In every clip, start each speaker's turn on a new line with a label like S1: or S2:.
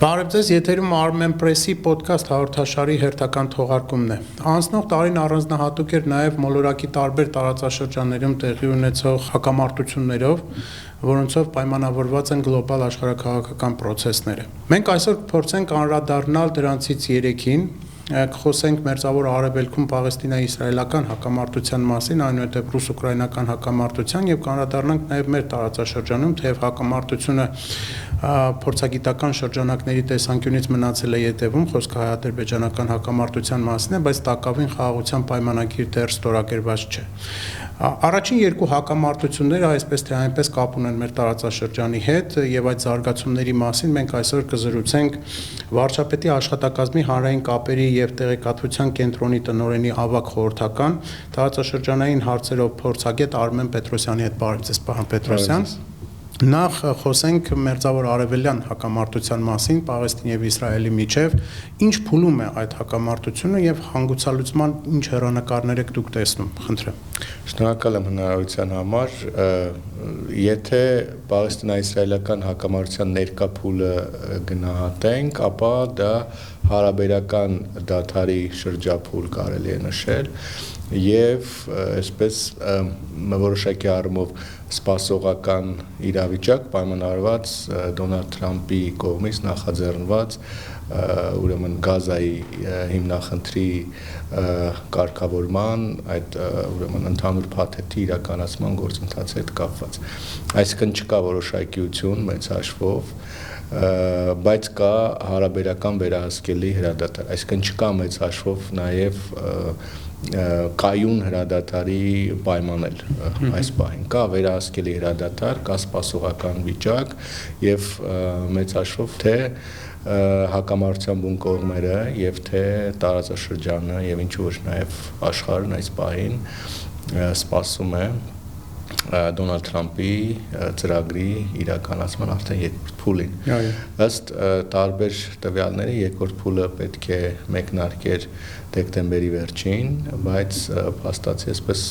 S1: Բարև ձեզ, եթերում Armen Press-ի podcast հաղորդաշարի հերթական թողարկումն է։ Անցնող տարին առանձնահատուկ էր նաև մոլորակի տարբեր տարածաշրջաններում տեղի ունեցող հակամարտություններով, որոնցով պայմանավորված են գլոբալ աշխարհաքաղաքական process-ները։ Մենք այսօր կփորձենք անդրադառնալ դրանցից 3-ին, կխոսենք Մերձավոր Արևելքում Պաղեստինա-իսրայելական հակամարտության մասին, այնուհետև ռուս-ուկրաինական հակամարտության եւ կանդրադառնանք նաև մեր տարածաշրջանում, թեև հակամարտությունը փորձագիտական շրջանակների տեսանկյունից մնացել է յետևում, խոսքը հայ-ադրբեջանական հակամարտության մասին է, բայց տակավին խաղաղության պայմանագիր դեռ ստորագրված չէ։ Առաջին երկու հակամարտությունները այսպես թե այնպես կապ ունեն մեր տարածաշրջանի հետ եւ այդ զարգացումների մասին մենք այսօր կզրուցենք վարչապետի աշխատակազմի հանրային կապերի եւ տեղեկատվության կենտրոնի տնօրենի ավագ խորհրդական տարածաշրջանային հարցերով փորձագետ Արմեն Պետրոսյանի հետ։ Բարև ձեզ, պարոն Պետրոսյան։ Նախ խոսենք Մերձավոր Արևելյան հակամարտության մասին, Պաղեստինի եւ Իսրայելի միջև, ինչ փուլում է այդ հակամարտությունը եւ հանգուցալուծման ինչ հեռանկարներ եք դուք տեսնում, խնդրեմ։
S2: Շնորհակալ եմ հնարավորության համար, եթե Պաղեստինա-իսրայելական հակամարտության ներկա փուլը գնահատենք, ապա դա հարաբերական դադարի շրջափուլ կարելի է նշել եւ այսպես որոշակի առումով սպասողական իրավիճակ պայմանավորված Դոնալդ Թրամփի կողմից նախաձեռնված ուրեմն Գազայի հիմնախնդրի կարգավորման այդ ուրեմն ընդհանուր փաթեթի իրականացման գործընթացի հետ կապված։ Այսինքն չկա որոշակիություն մեծ հաշվով, բայց կա հարաբերական վերահսկելի հրադադար, այսինքն չկա մեծ հաշվով նաև կայուն հրադադարի պայմանել այս պահին, կա վերահսկելի հրադադար, կա սպասողական վիճակ եւ մեծ հաշվով թե հակամարտության բուն կողմերը եւ թե տարածաշրջանը եւ ինչու ոչ նաեւ աշխարհն այս պահին սպասում է Դոնալդ Թրամփի ծրագրի իրականացման արդեն երկրորդ փուլին։ Ըստ տարբեր տվյալների երկրորդ փուլը պետք է մեկնարկեր դեկտեմբերի վերջին, բայց փաստացի այսպես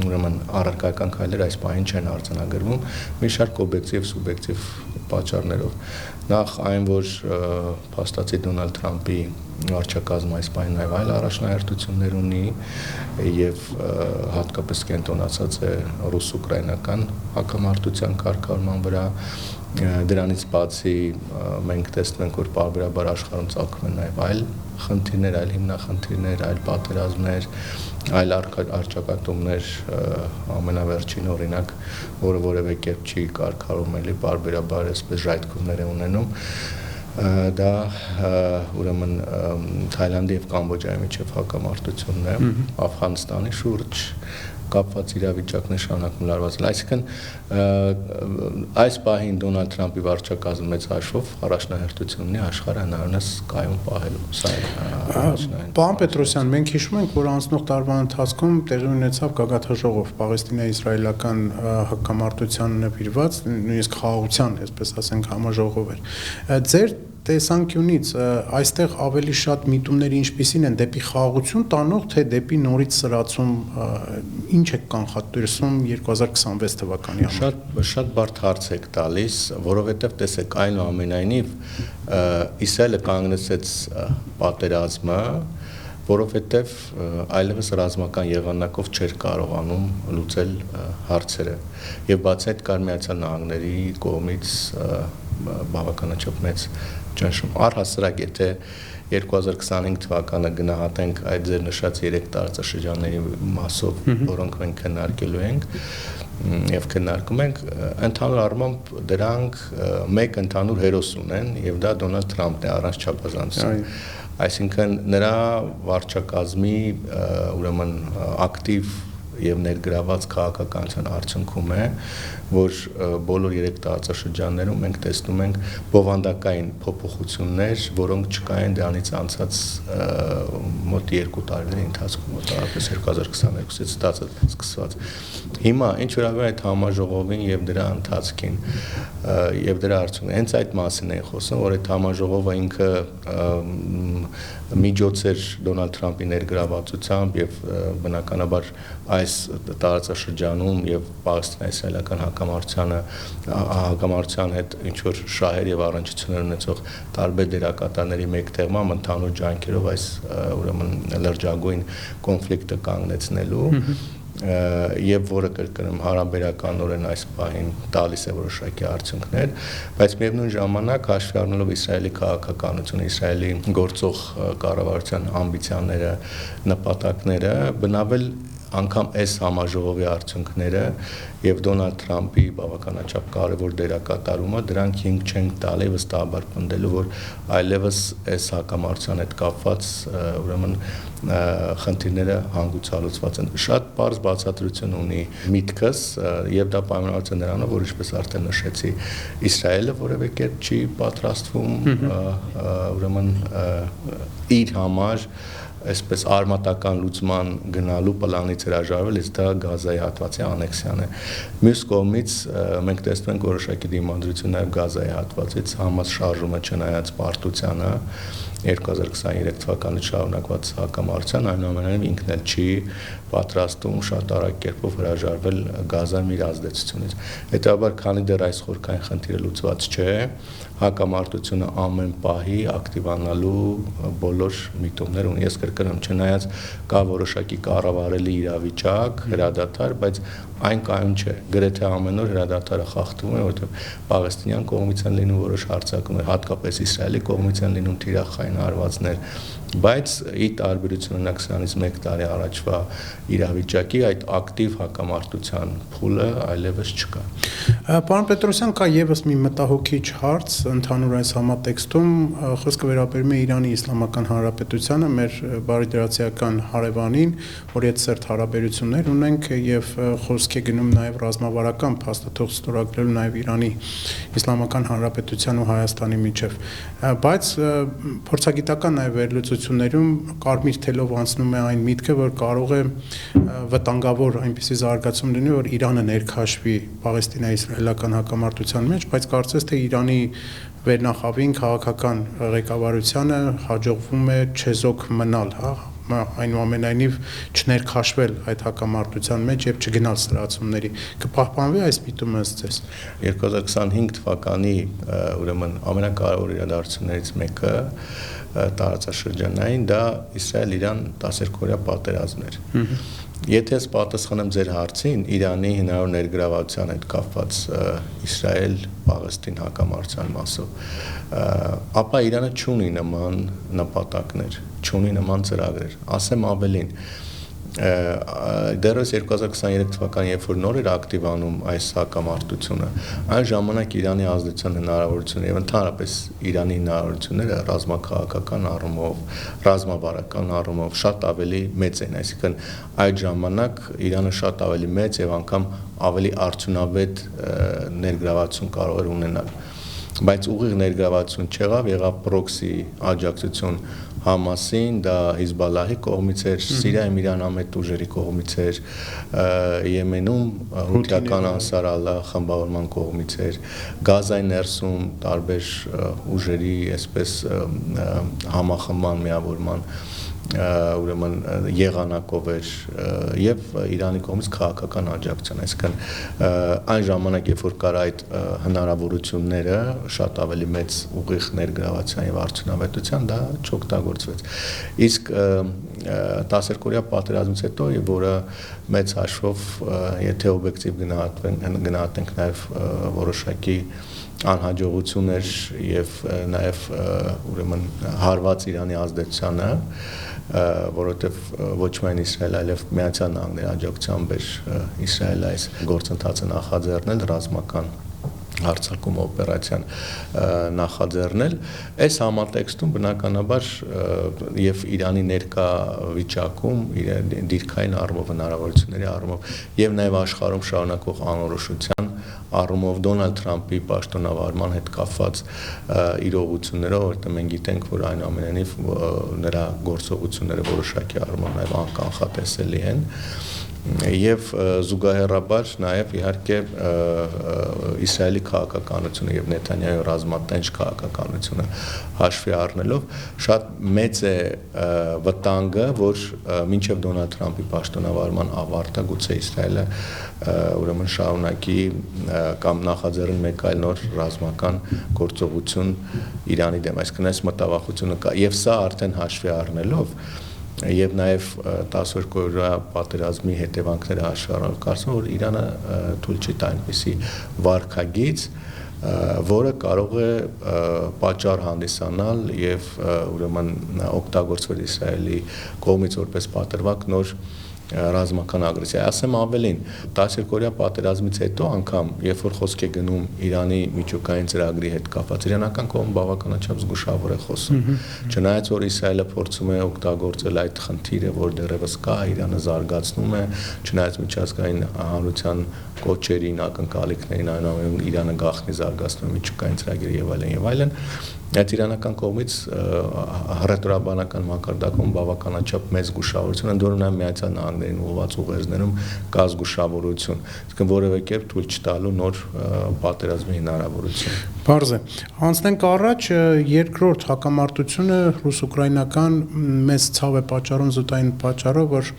S2: ուրեմն առարկայական քայլեր այս պահին չեն արձանագրվում մի շարք օբյեկտիվ սուբյեկտիվ պատճառներով։ Նախ այն, որ փաստացի Դոնալդ Թրամփի վարչակազմը այս պահին նաև այլ առաջնահերթություններ ունի եւ հատկապես կենտրոնացած է ռուս-ուկրաինական հակամարտության կարգավորման վրա։ Դրանից բացի մենք տեսնում ենք, որ պարբերաբար աշխարհում ծագում են նաև այլ խնդիրներ, այլ հիմնախնդիրներ, այլ պատերազմներ, այլ առճակատումներ, ամենավերջին օրինակ, որը որևէ կերպ չի կարգավորում, էլի պարբերաբար այսպես ժայթքումներ է ունենում։ Դա ուրեմն Թայլանդի եւ Կամբոջայի միջև հակամարտությունն է, Աֆղանստանի շուրջ կապված իրավիճակն է շարունակում լարված։ Այսինքն այս պահին Դոնալդ Թրամփի վարչակազմը մեծ հաշվով առաջնահերթություն ունի աշխարհը հնարավորինս կայուն պահելու։ Սա է առաջնահերթությունը։
S1: Պարոն Պետրոսյան, մենք հիշում ենք, որ անցնող տարվա ընթացքում տեղի ունեցավ գագաթաժողով Պաղեստինա-իսրայելական հակամարտությանն նվիրված, նույնիսկ խաղաղության, այսպես ասենք, համաժողով էր։ Ձեր տեսանկյունից այստեղ ավելի շատ միտումները ինչպիսին են դեպի խաղաղություն տանող, թե դեպի նորից սրացում, ինչ է կանխատեսում 2026 թվականի համար։
S2: Շատ բարդ հարց եք տալիս, որովհետև տեսեք այնուամենայնիվ Իսրայելը կանգնեցեց պատերազմը, որովհետև այլևս ռազմական եղանակով չէր կարողանում լուծել հարցերը եւ բացի այդ կար Միացյալ Նահանգների կողմից բավականաչափ մեծ ճնշում։ Առհասարակ եթե 2025 թվականը գնահատենք այդ ձեր նշած 3 տարածաշրջանների մասով, որոնք մենք քննարկելու ենք եւ քննարկում ենք, ընդհանուր առմամբ դրանք մեկ ընդհանուր հերոս ունեն եւ դա Դոնալդ Թրամփն է առանց չափազանցության։ Այսինքն նրա վարչակազմի ուրեմն ակտիվ եւ ներգրաված քաղաքականության արդյունքում է, որ բոլոր 3 տարածաշրջաններում մենք տեսնում ենք բովանդակային փոփոխություններ, որոնք չկային դրանից անցած մոտ 2 տարիների ընթացքում, մոտավորապես 2022-ից սկսված։ Հիմա ինչ վերաբերում է այդ համաժողովին եւ դրա ընթացքին եւ դրա արդյունքին, հենց այդ մասին է խոսում, որ այդ համաժողովը ինքը միջոց էր Դոնալդ Թրամփի ներգրավվածությամբ եւ բնականաբար այս այս տարածաշրջանում եւ պաղեստինա-իսրայելական հակամարտության հետ ինչ որ շահեր եւ առնչություններ ունեցող տարբեր դերակատարների մեկտեղմամբ ընդհանուր ջանքերով այս ուրեմն լրջագույն կոնֆլիկտը կանգնեցնելու եւ որը կրկնում հարաբերականորեն այս պահին տալիս է որոշակի արդյունքներ, բայց միևնույն ժամանակ հաշվի առնելով Իսրայելի քաղաքականությունը, Իսրայելի գործող կառավարության ամբիցիաները, նպատակները, բնավել անգամ այս համաժողովի արդյունքները եւ Դոնալդ Թրամփի բավականաչափ կարեւոր դերակատարումը դրանք հիմք չեն տալի վստահաբար պնդելու, որ այլևս այս հակամարտության հետ կապված ուրեմն խնդիրները հանգուցալուծված են։ Շատ բարձ բացատրություն ունի միտքս եւ դա պայմանավորված է նրանով, որ ինչպես արդեն նշեցի, Իսրայելը որևէ կերպ չի պատրաստվում ուրեմն իր համար այսպես արմատական լուծման գնալու պլանից հրաժարվել, իսկ դա Գազայի հատվածի անեքսիան է։ Մյուս կողմից մենք տեսնում ենք որոշակի դիմադրություն նաև Գազայի հատվածից, Համաս շարժումը չնայած պարտությանը 2023 թվականից շարունակված հակամարտության, այնուամենայնիվ ինքն էլ չի պատրաստում շատ արագ կերպով հրաժարվել Գազայում իր ազդեցությունից։ Հետևաբար, քանի դեռ այս խորքային խնդիրը լուծված չէ, հակամարտությունը ամեն պահի ակտիվանալու բոլոր միտումներ ունի։ Ես կրկնում, չնայած կա որոշակի կառավարելի իրավիճակ, հրադադար, բայց այն կայուն չէ։ Գրեթե ամեն օր հրադադարը խախտվում է, որովհետև պաղեստինյան կողմից են լինում որոշ հարձակումներ, հատկապես Իսրայելի կողմից են լինում թիրախային հարվածներ, բայց ի տարբերություն 21 տարի առաջվա իրավիճակի այդ ակտիվ հակամարտության փուլը այլևս չկա։
S1: Պարոն Պետրոսյան, կա եւս մի մտահոգիչ հարց ընդհանուր այս համատեքստում, խոսքը վերաբերում է Իրանի Իսլամական Հանրապետությանը, մեր բարիդրացիական հարևանին, որ հետ սերտ հարաբերություններ ունենք եւ խոսք է գնում նաեւ ռազմավարական փաստաթուղթ ստորագրելու նաեւ Իրանի Իսլամական Հանրապետության ու Հայաստանի միջեւ, բայց փորձագիտական նաեւ վերլուծություններում կարմիր թելով անցնում է այն միտքը, որ կարող է վտանգավոր այնպիսի զարգացում լինի, որ Իրանը ներքաշվի Պաղեստինա-իսրայելական հակամարտության մեջ, բայց կարծես թե Իրանի վերնախավին քաղաքական ղեկավարությանը հաջողվում է չեզոք մնալ, այնուամենայնիվ չներքաշվել այդ հակամարտության մեջ եւ չգնալ սրացումների։ Կպահպանվի այս միտումը ըստ ձեզ։
S2: 2025 թվականի ուրեմն ամենակարևոր իրադարձություններից մեկը տարածաշրջանային դա Իսրայել-Իրան 12-օրյա պատերազմն էր։ Եթե ես պատասխանեմ ձեր հարցին, Իրանի հնարավոր ներգրավվածության հետ կապված Իսրայել-Պաղեստին հակամարտության մասով, ապա Իրանը չունի նման նպատակներ, չունի նման ծրագրեր, ասեմ ավելին, դեռևս 2023 թվականին, երբ որ նոր էր ակտիվանում այս հակամարտությունը, այն ժամանակ Իրանի ազդեցության հնարավորությունները եւ ընդհանրապես Իրանի հնարավորությունները ռազմաքաղաքական առումով, ռազմավարական առումով շատ ավելի մեծ են, այսինքն այդ ժամանակ Իրանը շատ ավելի մեծ եւ անգամ ավելի արդյունավետ ներգրավվածություն կարող էր ունենալ, բայց ուղիղ ներգրավվածություն չեղավ, եղավ պրոքսի աջակցություն Համասին, դա Հիզբալլահի կողմից էր, Սիրիայում իրանամետ ուժերի կողմից էր, Եմենում հութիական Անսար Ալլահ խմբավորման կողմից էր, Գազայի ներսում տարբեր ուժերի այսպես համախմբման միավորման ուրեմն եղանակով էր եւ Իրանի կողմից քաղաքական աջակցություն, այսինքն այն ժամանակ, երբ որ կար այդ հնարավորությունները շատ ավելի մեծ ուղիղ ներգրավվածության եւ արդյունավետության, դա չօգտագործվեց։ Իսկ 12-օրյա պատերազմից հետո, որը մեծ հաշվով, եթե օբյեկտիվ գնահատենք նաեւ որոշակի անհաջողություններ եւ նաեւ ուրեմն հարված Իրանի ազդեցությանը, որովհետև ոչ միայն Իսրայել, այլև Միացյալ Նահանգների աջակցությամբ էր Իսրայելը այս գործընթացը նախաձեռնել ռազմական հարձակում օպերացիան նախաձեռնել, այս համատեքստում բնականաբար եւ Իրանի ներկա վիճակում, դիրքային առումով, հնարավորությունների առումով եւ նաեւ աշխարհում շարունակվող անորոշության առումով Դոնալդ Թրամփի պաշտոնավարման հետ կապված իրողություններով, որտեղ մենք գիտենք, որ այնուամենայնիվ նրա գործողությունները որոշակի առումով նաեւ անկանխատեսելի են, եւ զուգահեռաբար նաեւ իհարկե Իսրայելի քաղաքականությունը եւ Նեթանյահուի ռազմատենչ քաղաքականությունը հաշվի առնելով շատ մեծ է վտանգը, որ մինչեւ Դոնալդ Թրամփի պաշտոնավարման ավարտը գուցե Իսրայելը ուրեմն շարունակի կամ նախաձեռնի մեկ այլ նոր ռազմական գործողություն Իրանի դեմ, այսինքն այս մտավախությունը կա եւ սա արդեն հաշվի առնելով եւ նաեւ 12 օրյա պատերազմի հետևանքները հաշվի առնելով կարծում եմ որ Իրանը թույլ չի տա այնպիսի վարքագիծ որը կարող է պատճառ հանդիսանալ եւ ուրեմն օգտագործվել Իսրայելի կողմից որպես պատրվակ նոր ռազմական ագրեսիա։ Ասեմ ավելին, 12-օրյա պատերազմից հետո անգամ, երբ որ խոսք է գնում Իրանի միջուկային ծրագրի հետ կապված, իրանական կողմը բավականաչափ զգուշավոր է խոսում։ Չնայած որ Իսրայելը փորձում է օգտագործել այդ խնդիրը, որ դեռևս կա, Իրանը զարգացնում է, չնայած միջազգային հանրության կոչերին, ակնկալիքներին, այնուամենայնիվ Իրանը գաղտնի զարգացնում է միջուկային ծրագիրը եւ այլն եւ այլն։ Այդ իրանական կողմից հռետորաբանական մակարդակում բավականաչափ մեծ զգուշավորություն, ընդ որում նաև Միացյալ Նահանգներին ուղղված ուղերձներում կա զգուշավորություն, այսինքն որևէ կերպ թույլ չտալու նոր պատերազմի հնարավորություն։
S1: Պարզ է։ Անցնենք առաջ, երկրորդ հակամարտությունը ռուս-ուկրաինական մեծ ցավ է պատճառում զուտային պատճառով, որ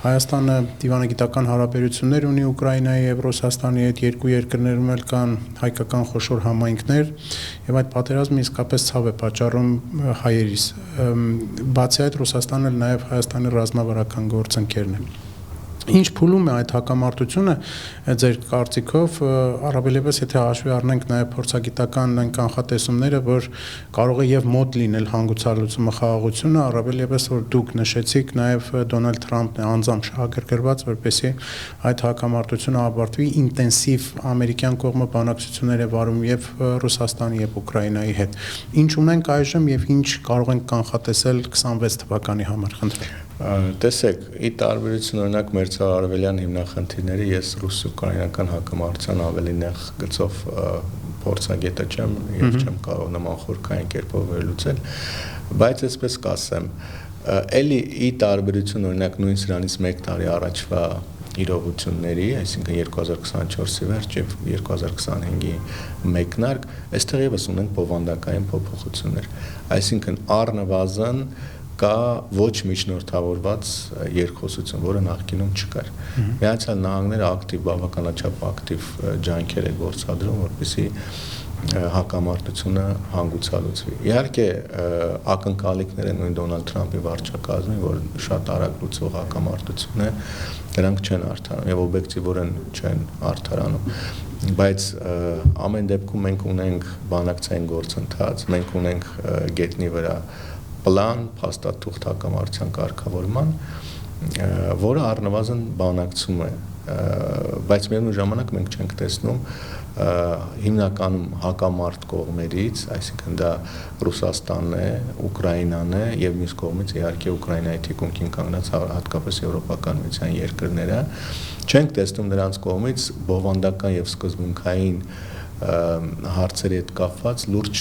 S1: Հայաստանը դիվանագիտական հարաբերություններ ունի Ուկրաինայի եւ Ռուսաստանի հետ, երկու երկրներում էլ կան հայկական խոշոր համայնքներ եւ այդ պատերազմը իսկապես ցավ է պատճառում հայերիս։ Բացի այդ Ռուսաստանը էլ նաեւ Հայաստանի ռազմավարական գործընկերն է։ Ինչ փուլում է այդ հակամարտությունը ձեր կարծիքով, առավելևս եթե հաշվի առնենք նաև փորձագիտական այն կանխատեսումները, որ կարող է եւ մոտ լինել հանգուցալուծումը խաղաղությունը, առավելևս որ դուք նշեցիք նաև Դոնալդ Թրամփն է անձամբ շահագրգռված, որպեսզի այդ հակամարտությունը ավարտվի, ինտենսիվ ամերիկյան կողմը բանակցություններ է վարում եւ Ռուսաստանի եւ Ուկրաինայի հետ։ Ինչ ունենք այժմ եւ ինչ կարող ենք կանխատեսել 26 թվականի համար, խնդրեմ։
S2: Տեսեք, ի տարբերություն օրինակ մերձարևելյան հիմնախնդիրների ես ռուս-ուկրաինական հակամարտության ավելի նեղ գծով փորձագետը չեմ եւ չեմ կարող նման խորքային կերպով վերլուծել, բայց այսպես կասեմ, էլի ի տարբերություն օրինակ նույն սրանից 1 տարի առաջվա իրողությունների, այսինքն 2024-ի վերջ եւ 2025-ի մեկնարկ, այստեղ եւս ունենք բովանդակային փոփոխություններ, այսինքն առնվազն կա ոչ միջնորդավորված երկխոսություն, որը նախկինում չկար։ Միացյալ Նահանգները ակտիվ, բավականաչափ ակտիվ ջանքեր է գործադրում, որպեսզի հակամարտությունը հանգուցալուծվի։ Իհարկե, ակնկալիքները նույն Դոնալդ Թրամփի վարչակազմի, որ շատ արագ լուծվող հակամարտություն է, դրանք չեն արդարանում եւ օբյեկտիվորեն չեն արդարանում։ Բայց ամեն դեպքում մենք ունենք բանակցային գործընթաց, մենք ունենք գետնի վրա պլան, փաստաթուղթ հակամարտության կարգավորման, որը առնվազն բանակցում է, բայց միևնույն ժամանակ մենք չենք տեսնում հիմնականում հակամարտ կողմերից, այսինքն դա Ռուսաստանն է, Ուկրաինան է եւ մյուս կողմից իհարկե Ուկրաինայի թիկունքին կանգնած հատկապես եվրոպական միության երկրները, չենք տեսնում նրանց կողմից բովանդական եւ սկզբունքային հարցերի հետ կապված լուրջ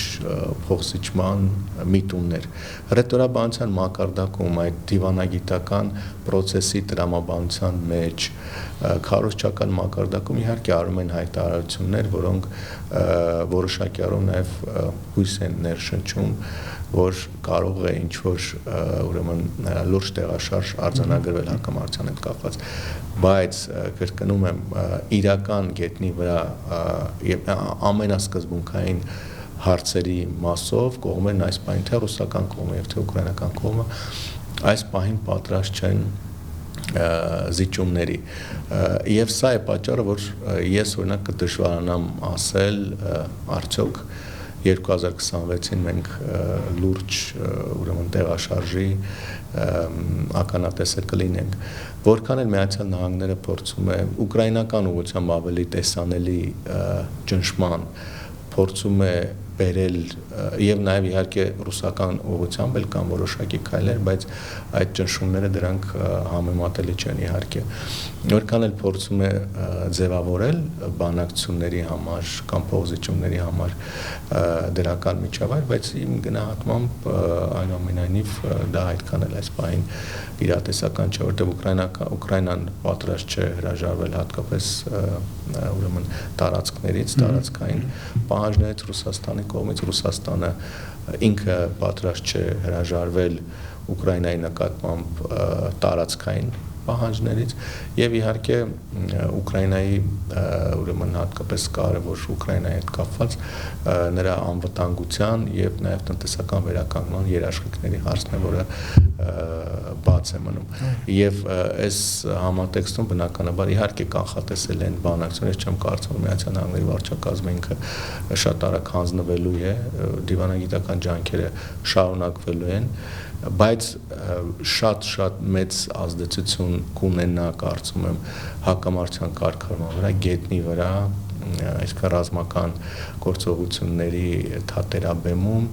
S2: փոխզիջման միտումներ։ Հռետորաբանության մակարդակում այդ դիվանագիտական process-ի տրամաբանության մեջ քարոզչական մակարդակում իհարկե արում են հայտարարություններ, որոնք որոշակի առով նաև հույս են ներշնչում, որ կարող է ինչ-որ ուրեմն լուրջ տեղաշարժ արձանագրվել հակամարտության հետ կապված, բայց կրկնում եմ իրական գետնի վրա եւ ամենասկզբունքային հարցերի մասով կողմերն այս պահին թե ռուսական կողմը եւ թե ուկրաինական կողմը այս պահին պատրաստ չեն զիջումների եւ սա է պատճառը, որ ես օրինակ կդժվարանամ ասել արդյոք 2026-ին մենք լուրջ ուրեմն տեղաշարժի ականատեսը կլինենք, որքան էլ Միացյալ Նահանգները փորձում է ուկրաինական ուղղությամբ ավելի տեսանելի ճնշման, փորձում է բերել եւ նաեւ իհարկե ռուսական ուղղությամբ էլ կան որոշակի քայլեր, բայց այդ ճնշումները դրանք համեմատելի չեն իհարկե։ Որքան էլ փորձում է ձևավորել բանակցությունների համար կամ փոխզիջումների համար դրական միջավայր, բայց իմ գնահատմամբ այնուամենայնիվ դա այդքան էլ այս պահին իրատեսական չէ, որտեղ Ուկրաինան պատրաստ չէ հրաժարվել հատկապես ուրեմն տարածքներից, տարածքային պահանջներից Ռուսաստանի կողմից, Ռուսաստանը ինքը պատրաստ չէ հրաժարվել Ուկրաինայի նկատմամբ տարածքային պահանջներից եւ իհարկե Ուկրաինայի ուրեմն հատկապես կարևոր Ուկրաինայի հետ կապված նրա անվտանգության եւ նաեւ տնտեսական վերականգնման երաշխիքների հարցն է, որը բաց է մնում եւ այս համատեքստում բնականաբար իհարկե կանխատեսել են բանակցություններ, ես չեմ կարծում որ Միացյալ Նահանգների վարչակազմը ինքը շատ արագ հանձնվելու է, դիվանագիտական ջանքերը շարունակվելու են, բայց շատ մեծ ազդեցություն կունենա կարծում եմ հակամարտության կարգավորման վրա, գետնի վրա, այսքան ռազմական գործողությունների թատերաբեմում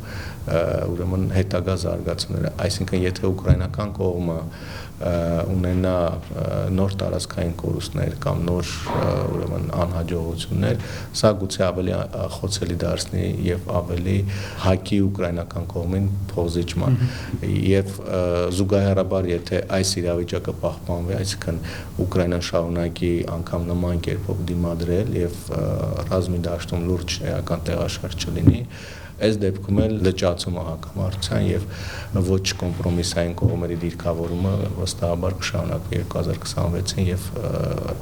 S2: ուրեմն հետագա զարգացումները, այսինքն եթե ուկրաինական կողմը ունենա նոր տարածքային կորուստներ կամ նոր ուրեմն անհաջողություններ, սա գուցե ավելի խոցելի դարձնի եւ ավելի հակի ուկրաինական կողմին փոխզիջման եւ զուգահեռաբար եթե այս իրավիճակը պահպանվի, այսինքն Ուկրաինան շարունակի անգամ նման կերպով դիմադրել եւ ռազմի դաշտում լուրջ էական տեղաշարժ չլինի, այս դեպքում էլ լճացումը հակամարտության եւ ոչ կոմպրոմիսային կողմերի դիրքավորումը վստահաբար կշարունակվի 2026-ին եւ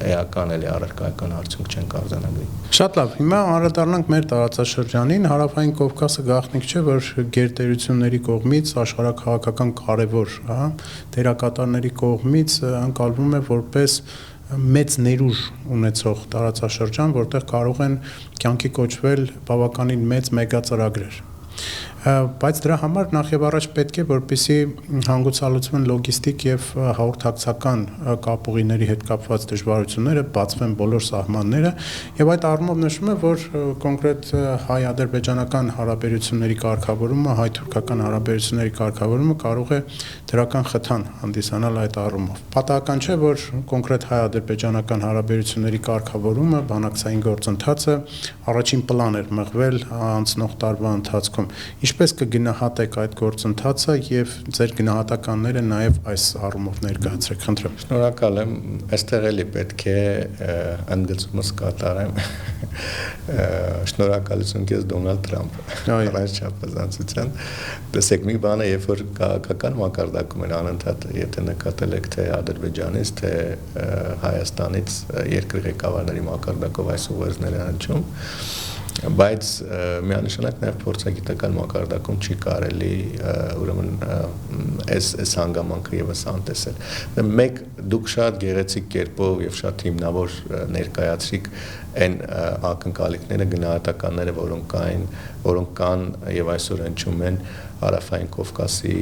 S2: էական էլ առարկայական արդյունք չեն կարձանագրի։
S1: Շատ լավ, հիմա անդրադառնանք մեր տարածաշրջանին, Հարավային Կովկասը գաղտնիք չէ, որ գերտերությունների կողմից աշխարհաքաղաքական կարևոր, դերակատարների կողմից ընկալվում է որպես մեծ ներուժ ունեցող տարածաշրջան, որտեղ կարող են կյանքի կոչվել բավականին մեծ մեգածրագրեր։ Բայց դրա համար նախ եւ առաջ պետք է որպեսզի հանգուցալուծվեն լոգիստիկ եւ հաղորդակցական կապուղիների հետ կապված դժվարությունները, բացվեն բոլոր սահմանները եւ այդ առումով նշում է, որ կոնկրետ հայ-ադրբեջանական հարաբերությունների կարգավորումը, հայ-թուրքական հարաբերությունների կարգավորումը կարող է դրական խթան հանդիսանալ այդ առումով։ Պատահական չէ, որ կոնկրետ հայ-ադրբեջանական հարաբերությունների կարգավորումը, բանակցային գործընթացը առաջին պլան էր մղվել անցնող տարվա ընթացքում։ Ինչպես կգնահատեք այդ գործընթացը եւ ձեր գնահատականները նաեւ այս առումով ներկայացրեք, խնդրեմ։
S2: Շնորհակալ եմ, այստեղ էլի պետք է ընդգծումս կատարեմ։ Շնորհակալություն քեզ Դոնալդ Թրամփ։ Առանց չափազանցության։ Տեսեք, մի բան է, երբ որ քաղաքական մակարդակում են անընդհատ, եթե նկատել եք թե Ադրբեջանից, թե Հայաստանից երկրի ղեկավարների մակարդակով այս ուղերձները հնչում, բայց միանշանակ նաև փորձագիտական մակարդակում չի կարելի ուրեմն այս հանգամանքը եւս անտեսել։ Մեկ դուք շատ գեղեցիկ կերպով եւ շատ հիմնավոր ներկայացրիք այն ակնկալիքները, գնահատականները, որոնք կան եւ այսօր հնչում են Հարավային Կովկասի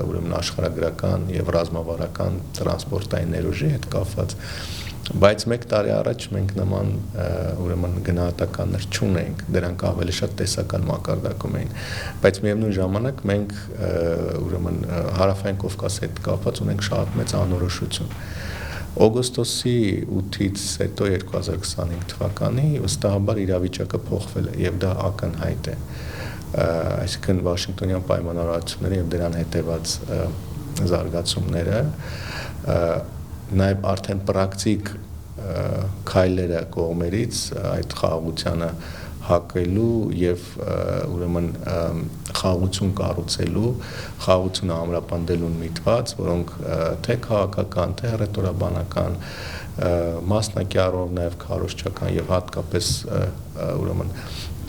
S2: ուրեմն աշխարհագրական եւ ռազմավարական տրանսպորտային ներուժի հետ կապված։ Բայց մեկ տարի առաջ մենք նման ուրեմն գնահատականներ չունեինք, դրանք ավելի շատ տեսական մակարդակում էին, բայց միևնույն ժամանակ մենք ուրեմն Հարավային Կովկասի հետ կապված ունենք շատ մեծ անորոշություն։ Օգոստոսի 8-ից հետո 2025 թվականի վստահաբար իրավիճակը փոխվել է եւ դա ակնհայտ է։ Այսինքն Վաշինգտոնյան պայմանավորվածությունները եւ դրան հետեւած զարգացումները նաև արդեն պրակտիկ քայլերը կողմերից այդ խաղաղությանը հակելու եւ ուրեմն խաղաղություն կառուցելու, խաղաղությունը ամրապնդելուն միտված, որոնք թե քաղաքական, թե ռետորաբանական, մասնակի առումով նաև քարոզչական եւ հատկապես ուրեմն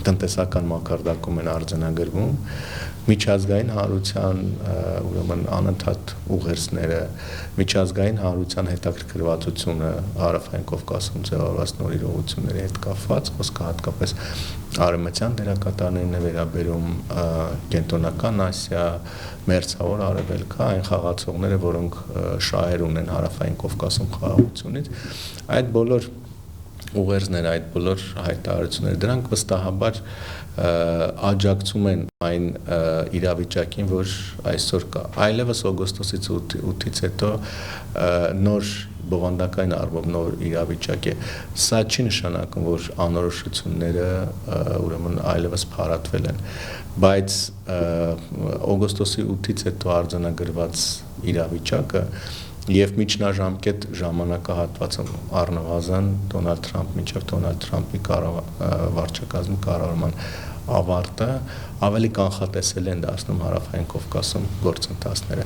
S2: տնտեսական մակարդակում են արձանագրվում, միջազգային հանրության ուրեմն անընդհատ ուղերձները, միջազգային հանրության հետաքրքրվածությունը Հարավային Կովկասում ձևավորված նոր իրողությունների հետ կապված, խոսքը հատկապես արևմտյան դերակատարներին է վերաբերում, Կենտրոնական Ասիա, Մերձավոր Արևելքը, այն խաղացողները, որոնք շահեր ունեն Հարավային Կովկասում խաղաղությունից, այդ բոլոր ուղերձները, այդ բոլոր հայտարարությունները, դրանք վստահաբար աջակցում են այն իրավիճակին, որ այսօր կա։ Այլևս օգոստոսից 8-ից հետո նոր բովանդակային առումով նոր իրավիճակ է։ Սա չի նշանակում, որ անորոշությունները ուրեմն այլևս փարատվել են, բայց օգոստոսի 8-ից հետո արձանագրված իրավիճակը եւ միջնաժամկետ ժամանակահատվածը առնվազն Դոնալդ Թրամփ մինչեւ Դոնալդ Թրամփի վարչակազմի կառավարման ավարտը ավելի կանխատեսելի են դարձնում Հարավային Կովկասում գործընթացները։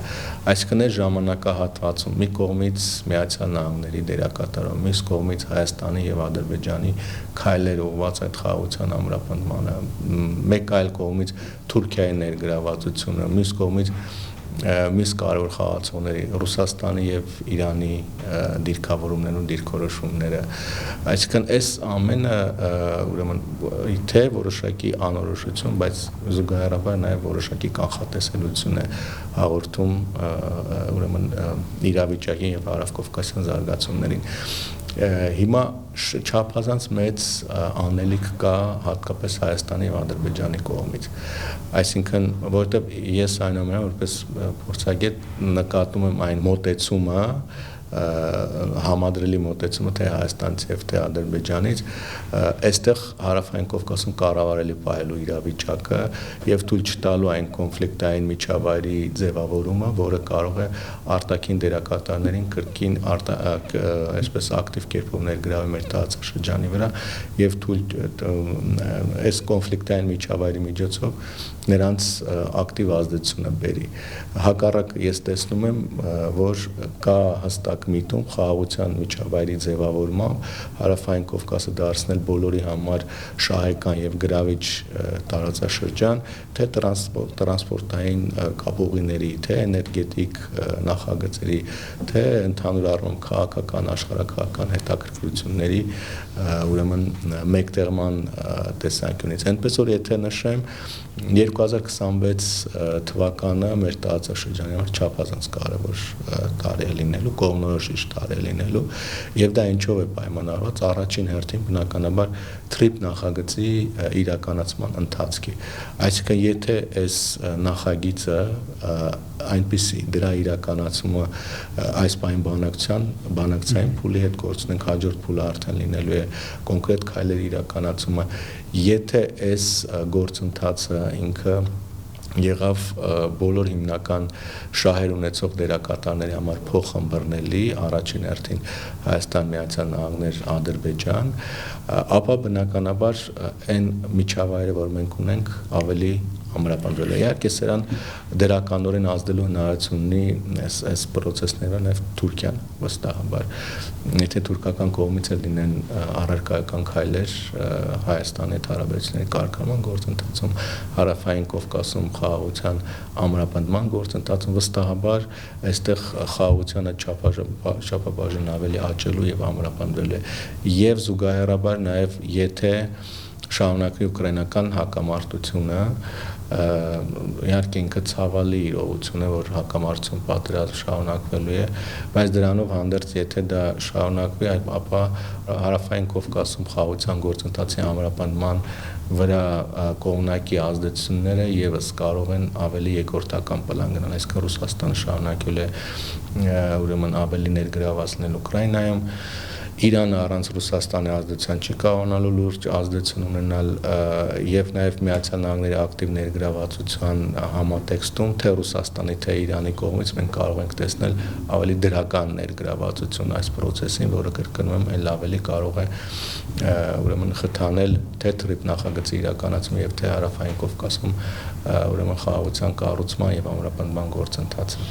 S2: Այսինքն այս ժամանակահատվածում մի կողմից Միացյալ Նահանգների դերակատարում, մյուս կողմից Հայաստանի եւ Ադրբեջանի քայլեր ուղղված այդ խաղաղության ամրապնդմանը, մեկ այլ կողմից Թուրքիայի ներգրավվածությունը, մյուս կողմից մյուս կարևոր խաղացողների Ռուսաստանի եւ Իրանի դիրքավորումներն ու դիրքորոշումները, այսինքն այս ամենը ուրեմն թե որոշակի անորոշություն, բայց զուգահեռաբար նաեւ որոշակի կանխատեսելիություն է հաղորդում ուրեմն իրավիճակին եւ Հարավկովկասյան զարգացումներին։ Հիմա չափազանց մեծ անելիք կա հատկապես Հայաստանի եւ Ադրբեջանի կողմից, այսինքն որովհետեւ ես այնուամենայնիվ որպես փորձագետ նկատում եմ այն մոտեցումը, համադրելի մոտեցումը թե Հայաստանից եւ թե Ադրբեջանից, այստեղ Հարավային Կովկասում կառավարելի պահելու իրավիճակը եւ թույլ չտալու այն կոնֆլիկտային միջավայրի ձևավորումը, որը կարող է արտաքին դերակատարներին կրկին այսպես ակտիվ կերպով ներգրավել մեր տարածաշրջանի վրա եւ թույլ այս կոնֆլիկտային միջավայրի միջոցով նրանց ակտիվ ազդեցությունը բերի։ Հակառակ ես տեսնում եմ, որ կա հստակ միտում խաղաղության միջավայրի ձևավորմամբ Հարավային Կովկասը դարձնել բոլորի համար շահեկան եւ գրավիչ տարածաշրջան, թե տրանսպորտային կապուղիների, թե էներգետիկ նախագծերի, թե ընդհանուր առումով քաղաքական, աշխարհաքաղաքական հետաքրքրությունների ուրեմն մեկտեղման տեսանկյունից։ Այնպես որ եթե նշեմ 2026 թվականը մեր տարածաշրջանի համար չափազանց կարևոր տարի է լինելու, կողմնորոշիչ տարի է լինելու, եւ դա ինչով է պայմանավորված, առաջին հերթին բնականաբար TRIP նախագծի իրականացման ընթացքի։ Այսինքն եթե այս նախագիծը այնպիսի դրա իրականացումը այս պայն բանակցային փուլի հետ գործունենք, հաջորդ փուլը արդեն լինելու է կոնկրետ քայլերի իրականացումը, եթե այս գործընթացը ինքը եղավ բոլոր հիմնական շահեր ունեցող դերակատարների համար փոխհմբռնելի, առաջին հերթին Հայաստան, Միացյալ Նահանգներ, Ադրբեջան, ապա բնականաբար այն միջավայրը, որ մենք ունենք, ավելի ամրապնդվել է։ Իհարկե սրան դրականորեն ազդելու հնարավորություն ունի այս process-ները նաև Թուրքիան, վստահաբար։ Եթե թուրքական կողմից էլ լինեն առարկայական քայլեր Հայաստանի հետ հարաբերությունների կարգավորման գործընթացում, Հարավային Կովկասում խաղաղության ամրապնդման գործընթացում, վստահաբար այստեղ խաղաղությունը չափաբաժին ավելի աճելու եւ ամրապնդվելու է։ Եվ զուգահեռաբար նաև եթե շարունակվի ուկրաինական հակամարտությունը, իհարկե ինքը ցավալի իրողություն է, որ հակամարտություն պատերազմ շարունակվելու է, բայց դրանով հանդերձ եթե դա շարունակվի, ապա Հարավային Կովկասում խաղաղության գործընթացի ամրապնդման վրա կողմնակի ազդեցությունները եւս կարող են ավելի երկրորդական պլան գնալ, այսինքն Ռուսաստանը շարունակել է ուրեմն ավելի ներգրավացնել Ուկրաինայում, Իրանը առանց Ռուսաստանի ազդեցության չի կարողանալու լուրջ ազդեցություն ունենալ եւ նաեւ Միացյալ Նահանգների ակտիվ ներգրավվածության համատեքստում թե Ռուսաստանի թե Իրանի կողմից մենք կարող ենք տեսնել ավելի դրական ներգրավվածություն այս process-ին, որը կրկնում եմ, այլ ավելի կարող է ուրեմն խթանել թե TRIP նախագծի իրականացումը եւ թե Հարավային Կովկասում ուրեմն խաղաղության կառուցման եւ ամրապնդման գործընթացը։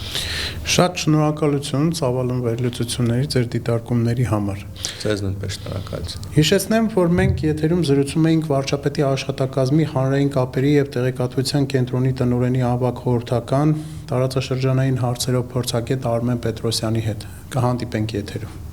S1: Շատ շնորհակալություն ծավալուն վերլուծությունների ձեր դիտարկումների համար։
S2: Ձեզ նույնպես շնորհակալություն։
S1: Հիշեցնեմ, որ մենք եթերում զրուցում էինք վարչապետի աշխատակազմի հանրային կապերի եւ տեղեկատվության կենտրոնի տնօրենի ավագ խորհրդական տարածաշրջանային հարցերով փորձագետ Արմեն Պետրոսյանի հետ։ Կհանդիպենք եթերում։